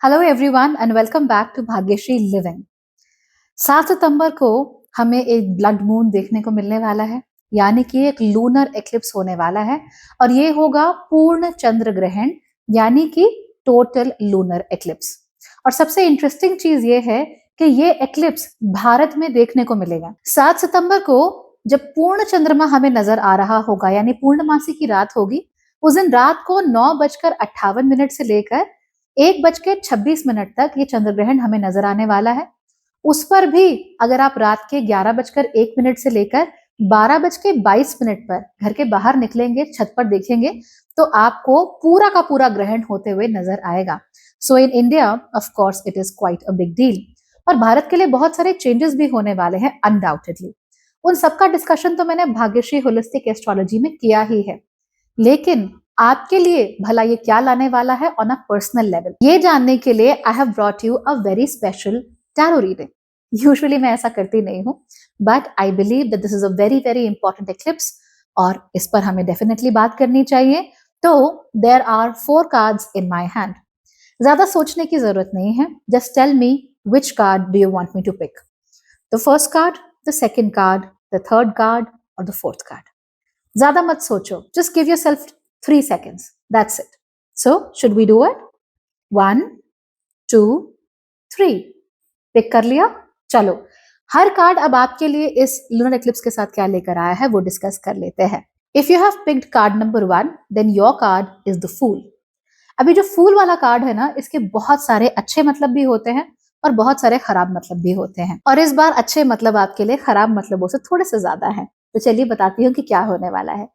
Hello everyone and welcome back to Bhagyashree living. 7 सितंबर को हमें एक ब्लड मून देखने को मिलने वाला है, यानी कि एक लूनर एक्लिप्स होने वाला है और ये होगा पूर्ण चंद्र ग्रहण, यानी कि टोटल लूनर एक्लिप्स। और सबसे इंटरेस्टिंग चीज ये है कि ये एक्लिप्स भारत में देखने को मिलेगा 7 सितंबर को। जब पूर्ण चंद्रमा हमें नजर आ रहा होगा, यानी पूर्णमासी की रात होगी, उस दिन रात को 9:58 से लेकर 1:26 तक ये चंद्र ग्रहण हमें नजर आने वाला है। उस पर भी अगर आप रात के 11:01 से लेकर 12:22 पर घर के बाहर निकलेंगे, छत पर देखेंगे, तो आपको पूरा का पूरा ग्रहण होते हुए नजर आएगा। So in India of course it is quite a big deal. और भारत के लिए बहुत सारे चेंजेस भी होने वाले हैं अनडाउटेडली। उन सबका डिस्कशन तो मैंने भाग्यश्री होलिस्टिक एस्ट्रोलॉजी में किया ही है, लेकिन आपके लिए भला ये क्या लाने वाला है ऑन अ पर्सनल लेवल, ये जानने के लिए I have brought you a very special tarot reading. Usually मैं ऐसा करती नहीं हूँ, but I believe that this is a very very important eclipse और इस पर हमें डेफिनेटली बात करनी चाहिए। तो there are 4 cards in my hand. ज्यादा सोचने की जरूरत नहीं है, just tell me which card do you want me to pick. The first card, the second card, the third card और द फोर्थ कार्ड। ज्यादा मत सोचो, just give yourself 3 seconds, that's it. So should we do it? 1 2 3, pick कर लिया। चलो, हर card अब आपके लिए इस लूनर एक्लिप्स के साथ क्या लेकर आया है वो डिस्कस कर लेते हैं। If you have picked card number 1, then your card is the fool. अभी जो फूल वाला कार्ड है ना, इसके बहुत सारे अच्छे मतलब भी होते हैं और बहुत सारे खराब मतलब भी होते हैं, और इस बार अच्छे मतलब आपके लिए खराब मतलबों से थोड़े से ज्यादा है। तो चलिए बताती हूँ कि क्या होने वाला है।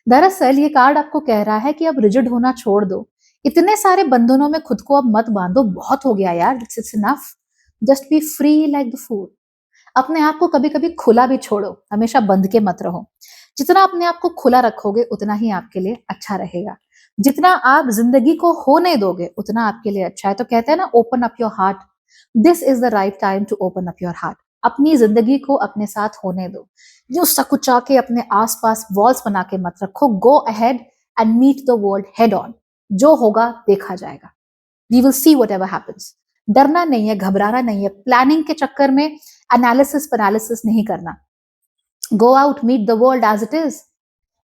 दरअसल ये कार्ड आपको कह रहा है कि अब रिजिड होना छोड़ दो, इतने सारे बंधनों में खुद को अब मत बांधो, बहुत हो गया यार, it's enough. Just be free like the fool. अपने आप को कभी कभी खुला भी छोड़ो, हमेशा बंध के मत रहो। जितना अपने आप को खुला रखोगे उतना ही आपके लिए अच्छा रहेगा। जितना आप जिंदगी को होने दोगे उतना आपके लिए अच्छा है। तो कहते हैं ना, open up your heart. This is the right time to open up your heart. अपनी जिंदगी को अपने साथ होने दो। जो सकुचा के अपने आसपास वॉल्स बना के मत रखो। Go ahead and meet the world head on. जो होगा देखा जाएगा। We will see whatever happens. डरना नहीं है, घबराना नहीं है, प्लानिंग के चक्कर में एनालिसिस पैरालिसिस नहीं करना। Go out, meet the world as it is.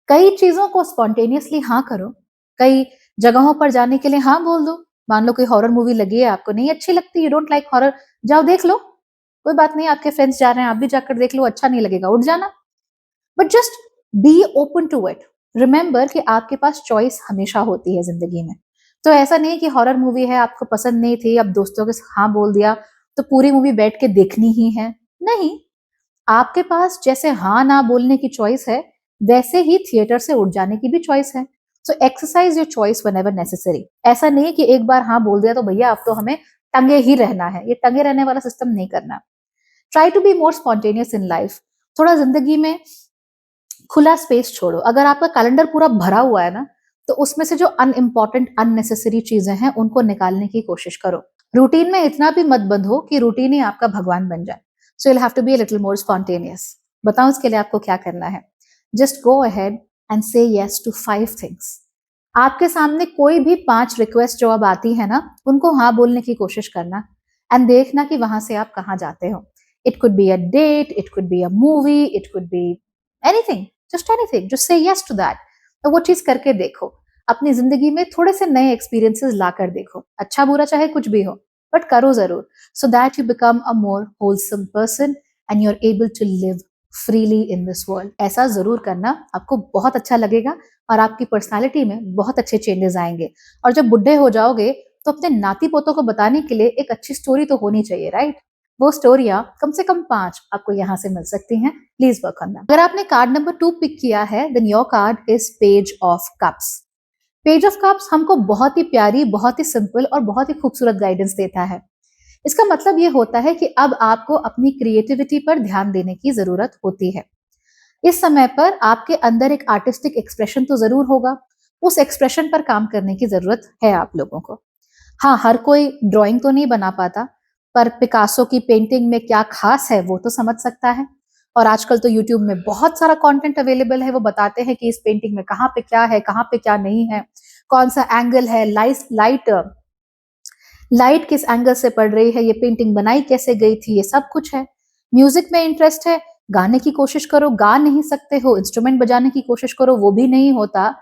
कई चीजों को स्पॉन्टेनियसली हाँ करो। कई जगहों पर जाने के लिए हाँ बोल दो। मान लो कोई हॉरर मूवी लगी है, आपको नहीं अच्छी लगती, यू डोंट लाइक हॉरर, जाओ देख लो, कोई बात नहीं। आपके फ्रेंड्स जा रहे हैं, आप भी जाकर देख लो, अच्छा नहीं लगेगा उठ जाना। But just be open to it. Remember कि आपके पास चॉइस हमेशा होती है जिंदगी में। तो ऐसा नहीं कि हॉरर मूवी है, आपको पसंद नहीं थी, अब दोस्तों के हाँ बोल दिया तो पूरी मूवी बैठ के देखनी ही है, नहीं। आपके पास जैसे हाँ ना बोलने की चॉइस है, वैसे ही थिएटर से उठ जाने की भी चॉइस है। So exercise your choice whenever necessary. ऐसा नहीं कि एक बार हाँ बोल दिया तो भैया अब तो हमें टंगे ही रहना है, ये टंगे रहने वाला सिस्टम नहीं करना। Try to be more spontaneous in life. थोड़ा जिंदगी में खुला स्पेस छोड़ो। अगर आपका कैलेंडर पूरा भरा हुआ है ना, तो उसमें से जो अनइम्पॉर्टेंट अननेसेसरी चीजें हैं उनको निकालने की कोशिश करो। रूटीन में इतना भी मत बंधो कि रूटीन ही आपका भगवान बन जाए। सो you'll have to be a little more spontaneous. बताओ इसके लिए आपको क्या करना है। जस्ट गो अहेड एंड से yes to 5 things. आपके सामने कोई भी 5 रिक्वेस्ट जो अब आती है ना, उनको हाँ बोलने की कोशिश करना एंड देखना कि वहां से आप कहाँ जाते हो। It could be a date, it could be a movie, it could be anything, just anything, just say yes to that. तो वो चीज करके देखो। अपनी जिंदगी में थोड़े से नए एक्सपीरियंसेस ला कर देखो, अच्छा बुरा चाहे कुछ भी हो, बट करो जरूर, so that you become a more wholesome person and you are able to live freely in this world. ऐसा जरूर करना, आपको बहुत अच्छा लगेगा और आपकी पर्सनालिटी में बहुत अच्छे चेंजेस आएंगे। और जब बुढ़े हो जाओगे तो अपने नाती पोतों को बताने के लिए एक अच्छी स्टोरी तो होनी चाहिए, राइट? वो स्टोरियां कम से कम 5 आपको यहाँ से मिल सकती हैं। Please work on that. अगर आपने कार्ड नंबर 2 पिक किया है, then your card is page of cups. Page of cups हमको बहुत ही प्यारी, बहुत ही सिंपल और बहुत ही खूबसूरत गाइडेंस देता है। इसका मतलब ये होता है कि अब आपको अपनी क्रिएटिविटी पर ध्यान देने की जरूरत होती है। इस समय पर आपके अंदर एक आर्टिस्टिक एक्सप्रेशन तो जरूर होगा, उस एक्सप्रेशन पर काम करने की जरूरत है आप लोगों को। हाँ, हर कोई ड्राइंग तो नहीं बना पाता, पर पिकासो की पेंटिंग में क्या खास है वो तो समझ सकता है। और आजकल तो यूट्यूब में बहुत सारा कंटेंट अवेलेबल है, वो बताते हैं कि इस पेंटिंग में कहाँ पे क्या है, कहाँ पे क्या नहीं है, कौन सा एंगल है, लाइट लाइट किस एंगल से पड़ रही है, ये पेंटिंग बनाई कैसे गई थी, ये सब कुछ है। म्यूजिक में इंटरेस्ट है, गाने की कोशिश करो, गा नहीं सकते हो, इंस्ट्रूमेंट बजाने की कोशिश करो, वो भी नहीं होता,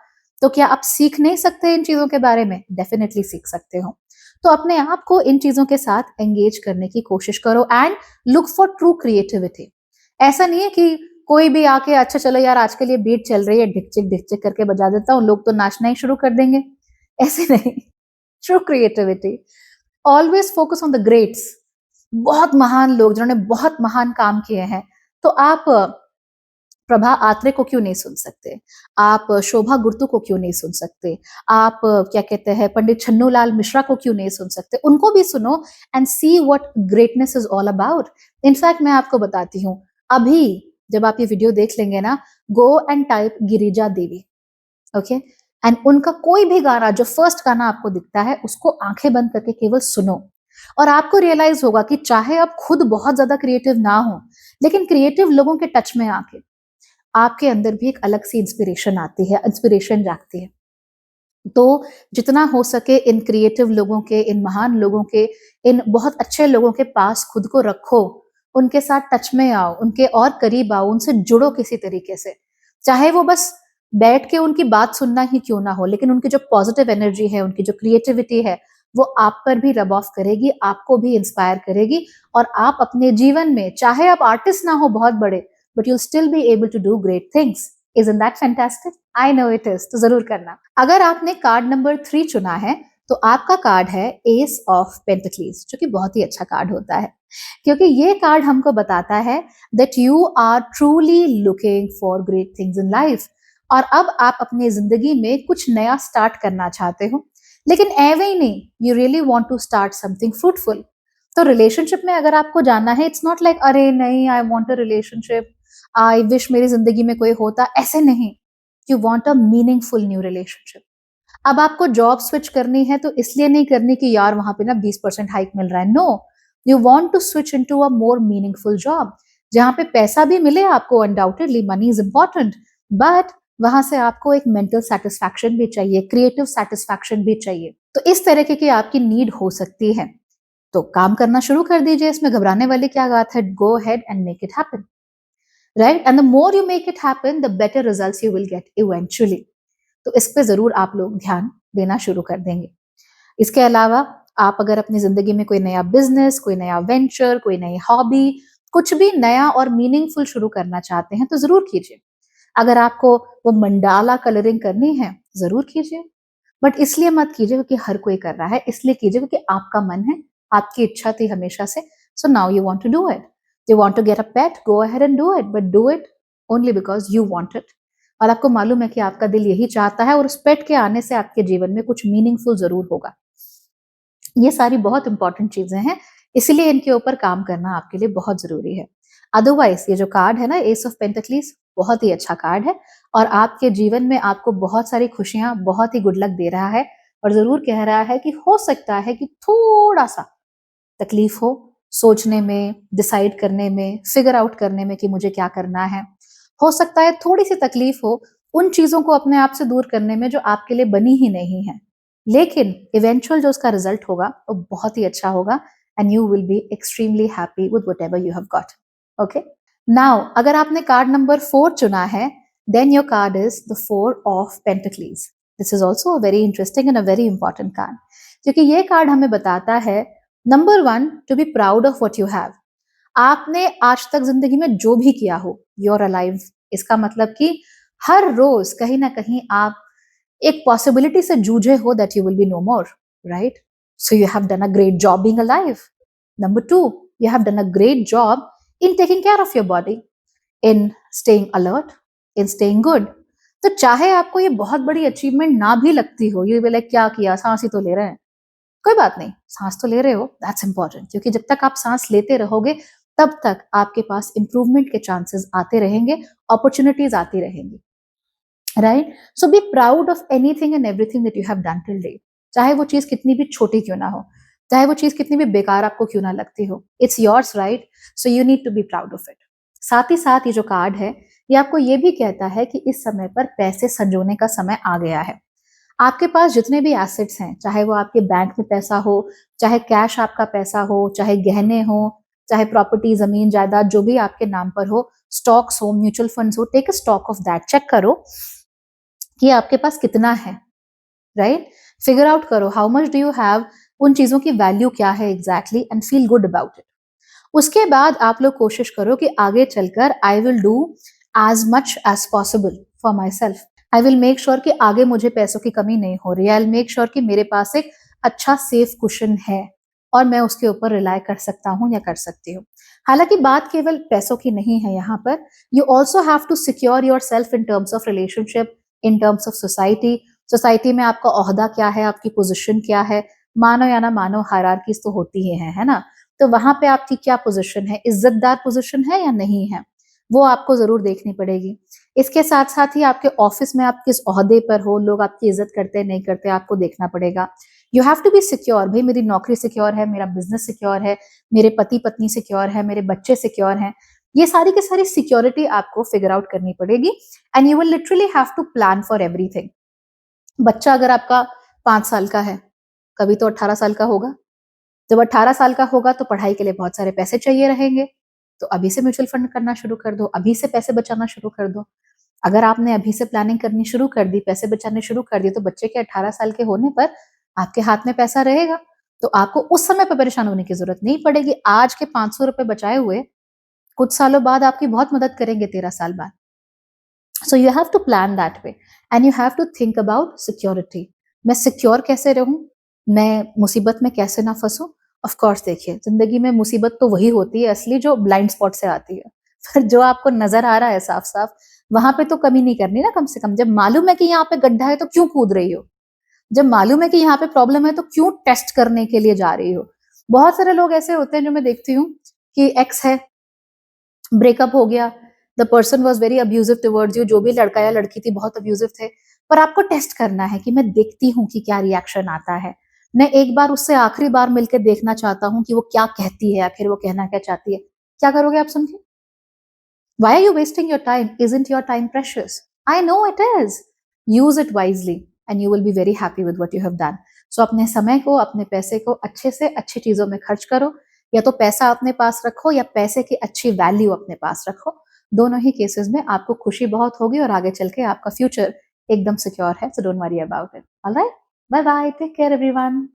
तो क्या आप सीख नहीं सकते इन चीजों के बारे में? डेफिनेटली सीख सकते हो। तो अपने आप को इन चीजों के साथ एंगेज करने की कोशिश करो and look for true creativity. ऐसा नहीं है कि कोई भी आके अच्छा चलो यार आज के लिए बीट चल रही है, ढिक चिक करके बजा देता हूँ, लोग तो नाचना ही शुरू कर देंगे। ऐसे नहीं। True creativity, always focus on the greats. बहुत महान लोग जिन्होंने बहुत महान काम किए हैं, तो आप प्रभा आत्रे को क्यों नहीं सुन सकते? आप शोभा गुर्तु को क्यों नहीं सुन सकते? आप क्या कहते हैं पंडित छन्नूलाल मिश्रा को क्यों नहीं सुन सकते? उनको भी सुनो and see what greatness is all about. In fact मैं आपको बताती हूँ, अभी जब आप ये वीडियो देख लेंगे ना, go and type Girija Devi, okay, and उनका कोई भी गाना, जो फर्स्ट गाना आपको दिखता है, उसको आंखें बंद करके केवल सुनो, और आपको रियलाइज होगा कि चाहे आप खुद बहुत ज्यादा क्रिएटिव ना हो, लेकिन क्रिएटिव लोगों के टच में आके आपके अंदर भी एक अलग सी इंस्पिरेशन आती है, इंस्पिरेशन जागती है। तो जितना हो सके इन क्रिएटिव लोगों के, इन महान लोगों के, इन बहुत अच्छे लोगों के पास खुद को रखो, उनके साथ टच में आओ, उनके और करीब आओ, उनसे जुड़ो किसी तरीके से, चाहे वो बस बैठ के उनकी बात सुनना ही क्यों ना हो, लेकिन उनकी जो पॉजिटिव एनर्जी है, उनकी जो क्रिएटिविटी है, वो आप पर भी रब ऑफ करेगी, आपको भी इंस्पायर करेगी, और आप अपने जीवन में, चाहे आप आर्टिस्ट ना हो बहुत बड़े, but you'll still be able to do great things. Isn't that fantastic? I know it is. तो जरूर करना। अगर आपने कार्ड नंबर 3 चुना है, तो आपका कार्ड है एस ऑफ पेंटिकल्स, जो कि बहुत ही अच्छा कार्ड होता है, क्योंकि ये कार्ड हमको बताता है that you are truly looking for great things in life, और अब आप अपनी जिंदगी में कुछ नया स्टार्ट करना चाहते हो, लेकिन एवे ही नहीं, you really want to start something fruitful। तो रिलेशनशिप में अगर आपको जाना है, इट्स नॉट लाइक अरे नहीं I want a relationship, I wish मेरी जिंदगी में कोई होता, ऐसे नहीं। You want a meaningful new relationship. अब आपको जॉब स्विच करनी है, तो इसलिए नहीं करनी कि यार वहां पे ना 20% हाइक मिल रहा है, no, you want to switch into a more meaningful job, जहां पे पैसा भी मिले आपको, undoubtedly money is important, but वहां से आपको एक मेंटल सेटिस्फैक्शन भी चाहिए, क्रिएटिव सेटिस्फैक्शन भी चाहिए। तो इस तरीके की आपकी नीड हो सकती है, तो काम करना शुरू कर दीजिए, इसमें घबराने वाली क्या बात है, गो ahead and make it happen, right, and the more you make it happen the better results you will get eventually. तो इस पे जरूर आप लोग ध्यान देना शुरू कर देंगे। इसके अलावा आप अगर अपनी जिंदगी में कोई नया बिजनेस, कोई नया वेंचर, कोई नई हॉबी, कुछ भी नया और मीनिंगफुल शुरू करना चाहते हैं, तो जरूर कीजिए। अगर आपको वो मंडाला कलरिंग करनी है, जरूर कीजिए, बट इसलिए मत कीजिए क्योंकि हर कोई कर रहा है, इसलिए कीजिए क्योंकि आपका मन है, आपकी इच्छा थी हमेशा से, so now you want to do it. You want to get a pet, go ahead and do it, but do it only because you want it, और आपको मालूम है कि आपका दिल यही चाहता है, और उस पेट के आने से आपके जीवन में कुछ मीनिंगफुल जरूर होगा। ये सारी बहुत इंपॉर्टेंट चीजें हैं, इसलिए इनके ऊपर काम करना आपके लिए बहुत जरूरी है। अदरवाइज ये जो कार्ड है ना, एस ऑफ पेंटिकल्स, बहुत ही अच्छा कार्ड है, और आपके जीवन में आपको बहुत सारी खुशियां, बहुत ही गुड लक दे रहा है, और जरूर कह रहा है कि हो सकता है कि थोड़ा सा तकलीफ हो सोचने में, डिसाइड करने में, फिगर आउट करने में कि मुझे क्या करना है। हो सकता है थोड़ी सी तकलीफ हो उन चीजों को अपने आप से दूर करने में जो आपके लिए बनी ही नहीं है, लेकिन इवेंचुअल जो उसका रिजल्ट होगा वो बहुत ही अच्छा होगा, and you will be extremely happy with whatever you have got. Okay, now अगर आपने कार्ड नंबर 4 चुना है, then your card is the 4 of pentacles. This is also a very interesting and a very important card, क्योंकि ये card हमें बताता है number 1, to be proud of what you have. आपने आज तक जिंदगी में जो भी किया हो, यू आर अलाइव, इसका मतलब कि हर रोज कहीं ना कहीं आप एक पॉसिबिलिटी से जूझे हो that you will be no more, right? So you have done a great job being alive. Number 2, you have done a great job in taking care of your body, in staying alert, in staying good. तो चाहे आपको ये बहुत बड़ी achievement ना भी लगती हो, ये लाइक क्या किया, सांस ही तो ले रहे हैं, कोई बात नहीं, सांस तो ले रहे हो, दैट्स इंपॉर्टेंट, क्योंकि जब तक आप सांस लेते रहोगे तब तक आपके पास इंप्रूवमेंट के चांसेस आते रहेंगे, अपॉर्चुनिटीज आती रहेंगी, right? So be proud of anything and everything that you have done till date, चाहे वो चीज कितनी भी छोटी क्यों ना हो, चाहे वो चीज कितनी भी बेकार आपको क्यों ना लगती हो, it's yours, right? So you need to be proud of it. साथ ही साथ ये जो कार्ड है, ये आपको ये भी कहता है कि इस समय पर पैसे संजोने का समय आ गया है। आपके पास जितने भी एसेट्स हैं, चाहे वो आपके बैंक में पैसा हो, चाहे कैश आपका पैसा हो, चाहे गहने हो, चाहे प्रॉपर्टी, जमीन जायदाद जो भी आपके नाम पर हो, स्टॉक्स हो, म्यूचुअल फंड्स हो, take a stock of that. Check करो कि आपके पास कितना है, राइट? फिगर आउट करो how much do you have, उन चीजों की वैल्यू क्या है exactly, and feel good about it. उसके बाद आप लोग कोशिश करो कि आगे चलकर I will do as much as possible for myself. I will make sure कि आगे मुझे पैसों की कमी नहीं हो रही है। आई विल मेक श्योर कि मेरे पास एक अच्छा सेफ कुशन है और मैं उसके ऊपर रिलाई कर सकता हूँ या कर सकती हूँ। हालांकि बात केवल पैसों की नहीं है यहाँ पर, you also have to secure yourself in terms of relationship, in terms of society. Society में आपका ओहदा क्या है, आपकी पोजिशन क्या है, मानो या ना मानो हायरार्कीज तो होती ही है ना? तो वहां पे आपकी क्या पोजीशन है, इज्जतदार पोजीशन है या नहीं है, वो आपको जरूर देखनी पड़ेगी। इसके साथ साथ ही आपके ऑफिस में आप किस ओहदे पर हो, लोग आपकी इज्जत करते हैं नहीं करते, आपको देखना पड़ेगा। You have to be secure, भाई मेरी नौकरी सिक्योर है, मेरा बिजनेस सिक्योर है, मेरे पति पत्नी सिक्योर है, मेरे बच्चे सिक्योर हैं। ये सारी की सारी सिक्योरिटी आपको फिगर आउट करनी पड़ेगी, and you will literally have to plan for everything. बच्चा अगर आपका 5 साल का है, कभी तो 18 साल का होगा। जब 18 साल का होगा तो पढ़ाई के लिए बहुत सारे पैसे चाहिए रहेंगे, तो अभी से म्यूचुअल फंड करना शुरू कर दो, अभी से पैसे बचाना शुरू कर दो। अगर आपने अभी से प्लानिंग करनी शुरू कर दी, पैसे बचाने शुरू कर दिए, तो बच्चे के 18 साल के होने पर आपके हाथ में पैसा रहेगा, तो आपको उस समय पर परेशान होने की जरूरत नहीं पड़ेगी। आज के 500 रुपए बचाए हुए कुछ सालों बाद आपकी बहुत मदद करेंगे, 13 साल बाद। So you have to plan that way, and you have to think about security. मैं सिक्योर कैसे रहूं, मैं मुसीबत में कैसे ना फंसूं। ऑफ कोर्स देखिए, जिंदगी में मुसीबत तो वही होती है असली जो ब्लाइंड स्पॉट से आती है। फिर जो आपको नजर आ रहा है साफ साफ, वहां पे तो कमी नहीं करनी ना। कम से कम जब मालूम है कि यहाँ पे गड्ढा है तो क्यों कूद रही हो, जब मालूम है कि यहाँ पे प्रॉब्लम है तो क्यों टेस्ट करने के लिए जा रही हो। बहुत सारे लोग ऐसे होते हैं जो मैं देखती हूँ कि एक्स है, ब्रेकअप हो गया, the person was very abusive towards you, जो भी लड़का या लड़की थी बहुत अब्यूजिव थे, पर आपको टेस्ट करना है कि मैं देखती हूँ कि क्या रिएक्शन आता है। मैं एक बार उससे आखिरी बार मिलकर देखना चाहता हूँ कि वो क्या कहती है, आखिर वो कहना क्या चाहती है। क्या करोगे आप सुन के? Why are you wasting your time? Isn't your time precious? I know it is. Use it wisely and you will be very happy with what you have done. So अपने समय को, अपने पैसे को अच्छे से अच्छी चीजों में खर्च करो, या तो पैसा अपने पास रखो या पैसे की अच्छी वैल्यू अपने पास रखो। दोनों ही केसेस में आपको खुशी बहुत होगी और आगे चल के आपका फ्यूचर एकदम सिक्योर है। So don't worry about it. All right? Bye bye. Take care everyone.